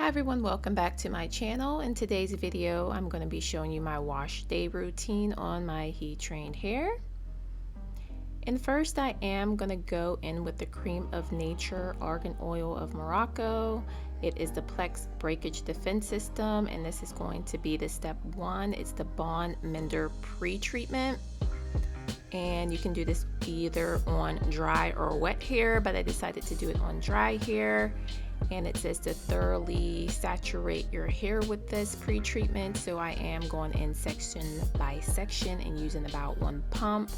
everyone, welcome back to my channel. In today's video, I'm going to be showing you my wash day routine on my heat trained hair. And first I am going to go in with the Creme of Nature Argan Oil of Morocco. It is the Plex Breakage Defense System, and this is going to be the step 1. It's the Mender pre-treatment. And you can do this either on dry or wet hair, but I decided to do it on dry hair. And it says to thoroughly saturate your hair with this pre-treatment, so I am going in section by section and using about 1 pump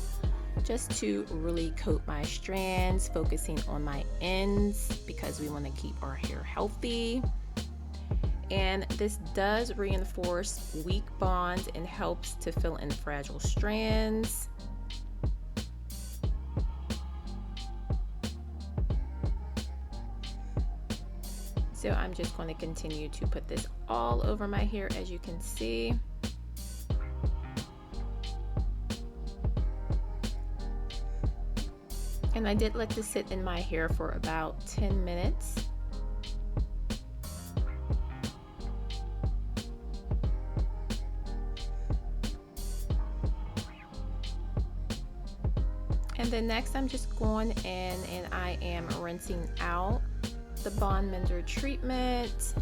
just to really coat my strands, focusing on my ends because we want to keep our hair healthy. And this does reinforce weak bonds and helps to fill in fragile strands. So I'm just going to continue to put this all over my hair, as you can see. And I did let this sit in my hair for about 10 minutes. And then next I'm just going in and I am rinsing out the Mender treatment.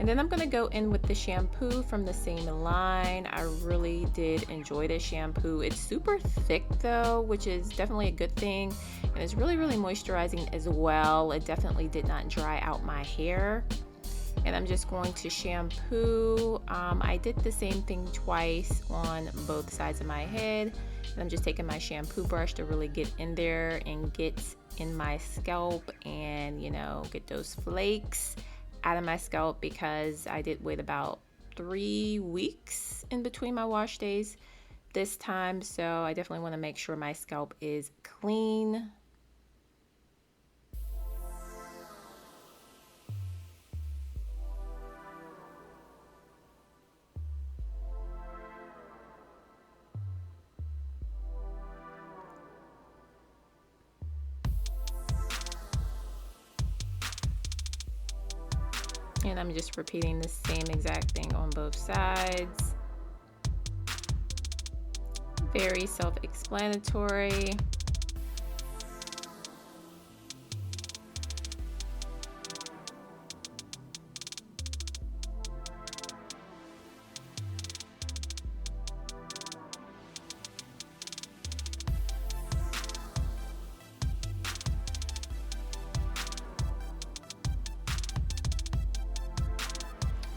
And then I'm going to go in with the shampoo from the same line. I really did enjoy this shampoo. It's super thick though, which is definitely a good thing. And it's really moisturizing as well. It definitely did not dry out my hair. And I'm just going to shampoo. I did the same thing twice on both sides of my head. And I'm just taking my shampoo brush to really get in there and get in my scalp and, you know, get those flakes out of my scalp, because I did wait about 3 weeks in between my wash days this time, so I definitely want to make sure my scalp is clean. And I'm just repeating the same exact thing on both sides. Very self-explanatory.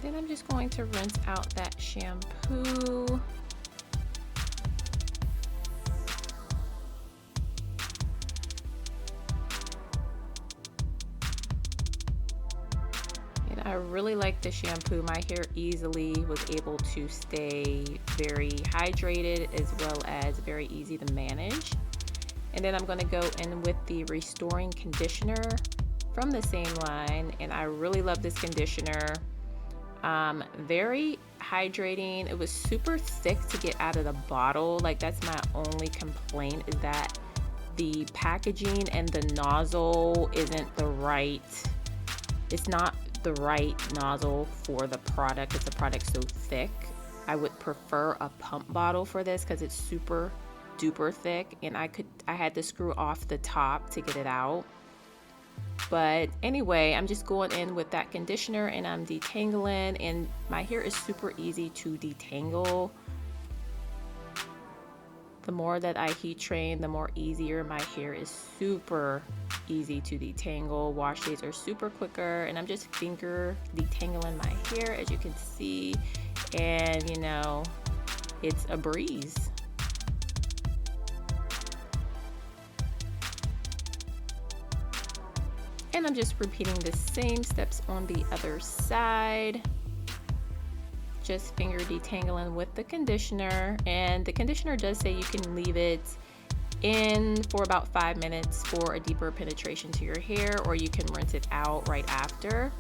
Then I'm just going to rinse out that shampoo. And I really like the shampoo. My hair easily was able to stay very hydrated as well as very easy to manage. And then I'm going to go in with the restoring conditioner from the same line, and I really love this conditioner. Very hydrating. It was super thick to get out of the bottle. Like, that's my only complaint, is that the packaging and the nozzle isn't the right, it's not the right nozzle for the product. It's a product so thick. I would prefer a pump bottle for this because it's super duper thick, and I had to screw off the top to get it out. But anyway, I'm just going in with that conditioner and I'm detangling, and my hair is super easy to detangle. The more that I heat train, the more easier my hair is. Super easy to detangle. Wash days are super quicker, and I'm just finger detangling my hair, as you can see, and you know, it's a breeze. And I'm just repeating the same steps on the other side. Just finger detangling with the conditioner, and the conditioner does say you can leave it in for about 5 minutes for a deeper penetration to your hair, or you can rinse it out right after.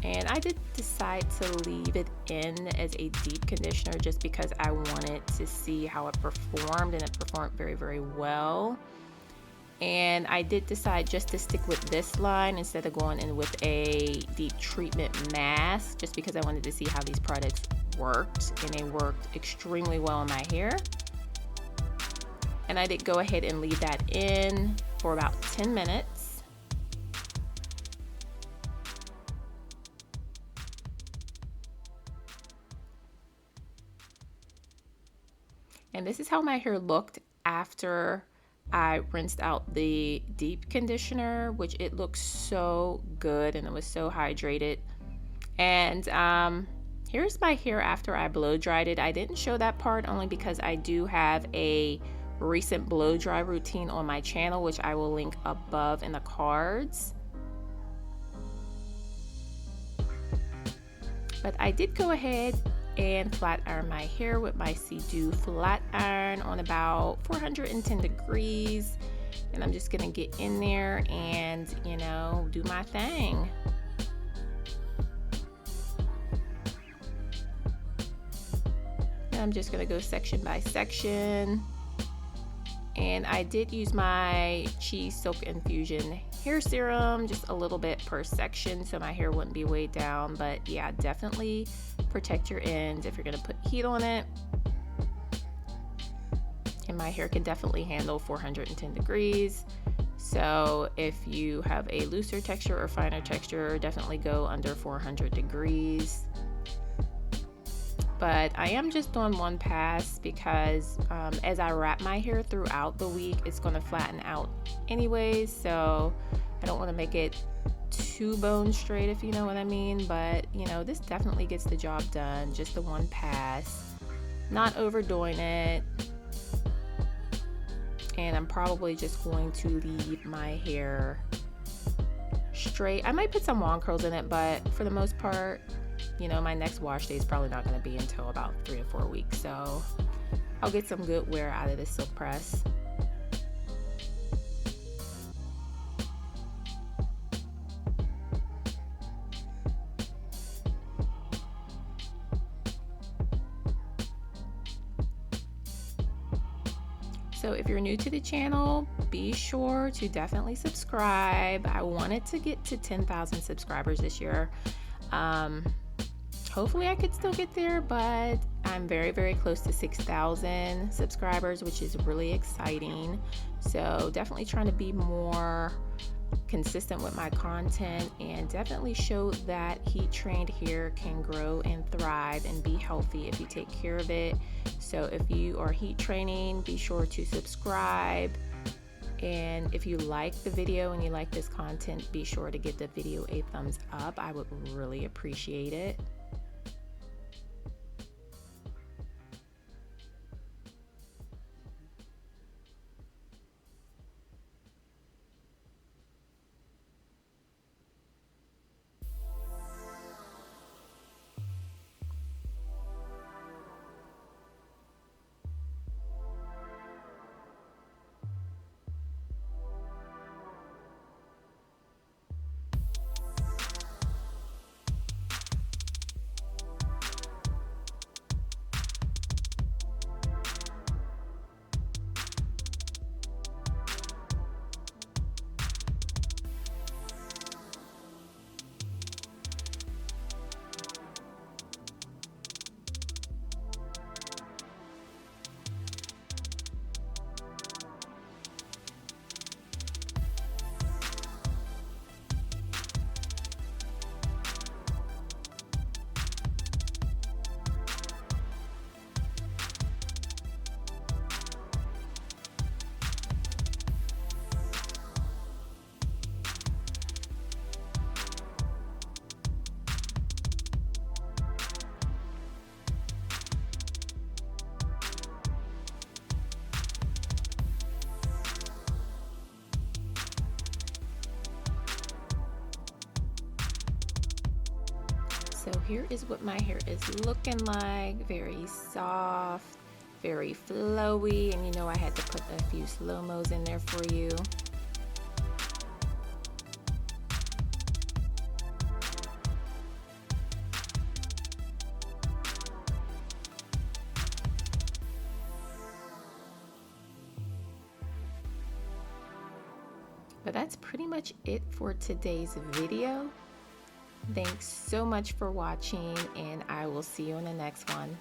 And I did decide to leave it in as a deep conditioner just because I wanted to see how it performed, and it performed very, very well. And I did decide just to stick with this line instead of going in with a deep treatment mask, just because I wanted to see how these products worked, and they worked extremely well on my hair. And I did go ahead and leave that in for about 10 minutes. And this is how my hair looked after I rinsed out the deep conditioner, which it looks so good and it was so hydrated. And here's my hair after I blow dried it. I didn't show that part only because I do have a recent blow dry routine on my channel, which I will link above in the cards. But I did go ahead and flat iron my hair with my Sedu flat iron on about 410 degrees. And I'm just gonna get in there and, you know, do my thing. And I'm just gonna go section by section. And I did use my Silk Infusion hair serum, just a little bit per section so my hair wouldn't be weighed down. But yeah, definitely protect your ends if you're gonna put heat on it. And my hair can definitely handle 410 degrees. So if you have a looser texture or finer texture, definitely go under 400 degrees. But I am just doing one pass because as I wrap my hair throughout the week, it's going to flatten out anyways, so I don't want to make it too bone straight, if you know what I mean. But you know, this definitely gets the job done, just the one pass, not overdoing it. And I'm probably just going to leave my hair straight. I might put some wand curls in it, but for the most part, you know, my next wash day is probably not going to be until about 3 to 4 weeks, so I'll get some good wear out of this silk press. So if you're new to the channel, be sure to definitely subscribe. I wanted to get to 10,000 subscribers this year. Hopefully I could still get there, but I'm very, very close to 6,000 subscribers, which is really exciting. So definitely trying to be more consistent with my content and definitely show that heat trained hair can grow and thrive and be healthy if you take care of it. So if you are heat training, be sure to subscribe. And if you like the video and you like this content, be sure to give the video a thumbs up. I would really appreciate it. here is what my hair is looking like. Very soft, very flowy, and you know I had to put a few slow-mos in there for you. But that's pretty much it for today's video. Thanks so much for watching, and I will see you in the next one.